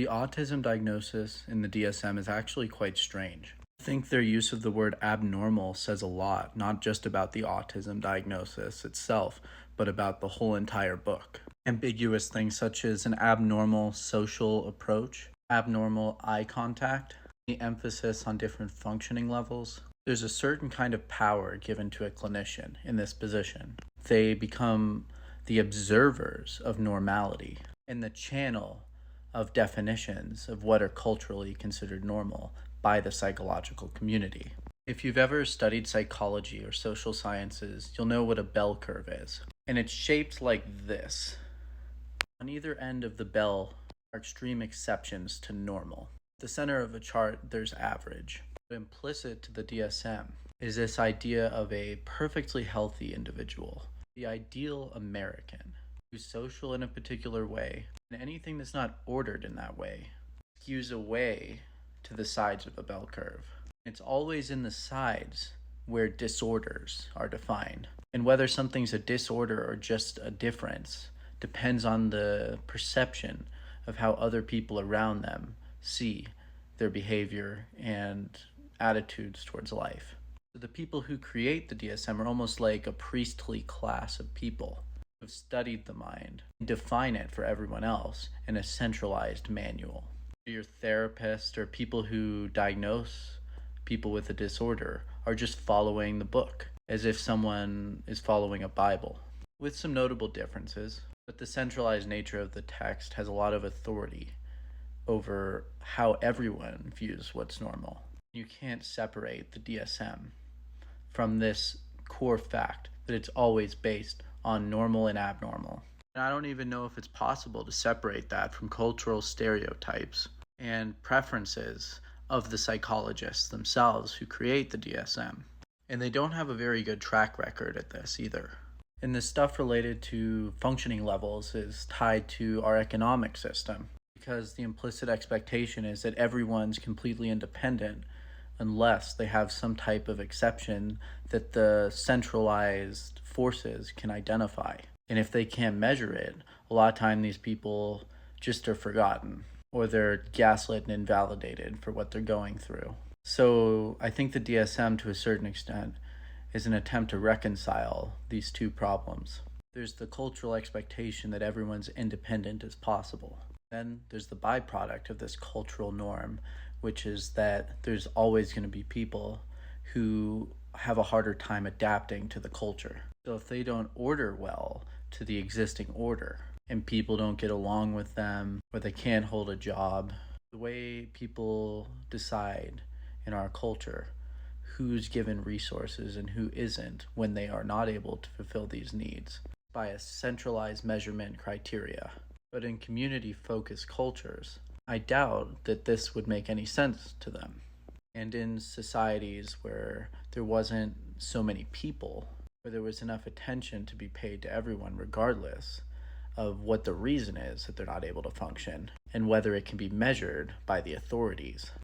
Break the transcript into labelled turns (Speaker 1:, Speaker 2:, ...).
Speaker 1: The autism diagnosis in the DSM is actually quite strange. I think their use of the word abnormal says a lot, not just about the autism diagnosis itself, but about the whole entire book. Ambiguous things such as an abnormal social approach, abnormal eye contact, the emphasis on different functioning levels. There's a certain kind of power given to a clinician in this position. They become the observers of normality and the channel of definitions of what are culturally considered normal by the psychological community. If you've ever studied psychology or social sciences, you'll know what a bell curve is. And it's shaped like this. On either end of the bell are extreme exceptions to normal. At the center of a chart, there's average. But implicit to the DSM is this idea of a perfectly healthy individual, the ideal American, who's social in a particular way, and anything that's not ordered in that way skews away to the sides of a bell curve. It's always in the sides where disorders are defined. And whether something's a disorder or just a difference depends on the perception of how other people around them see their behavior and attitudes towards life. So the people who create the DSM are almost like a priestly class of people who have studied the mind and define it for everyone else in a centralized manual. Your therapist or people who diagnose people with a disorder are just following the book as if someone is following a Bible, with some notable differences. But the centralized nature of the text has a lot of authority over how everyone views what's normal. You can't separate the DSM from this core fact that it's always based on normal and abnormal. And I don't even know if it's possible to separate that from cultural stereotypes and preferences of the psychologists themselves who create the DSM. And they don't have a very good track record at this either. And the stuff related to functioning levels is tied to our economic system, because the implicit expectation is that everyone's completely independent unless they have some type of exception that the centralized forces can identify. And if they can't measure it, a lot of time these people just are forgotten, or they're gaslit and invalidated for what they're going through. So I think the DSM, to a certain extent, is an attempt to reconcile these two problems. There's the cultural expectation that everyone's independent as possible. Then there's the byproduct of this cultural norm, which is that there's always going to be people who have a harder time adapting to the culture. So if they don't order well to the existing order, and people don't get along with them, or they can't hold a job, the way people decide in our culture who's given resources and who isn't when they are not able to fulfill these needs by a centralized measurement criteria. But in community-focused cultures, I doubt that this would make any sense to them. And in societies where there wasn't so many people, where there was enough attention to be paid to everyone regardless of what the reason is that they're not able to function and whether it can be measured by the authorities,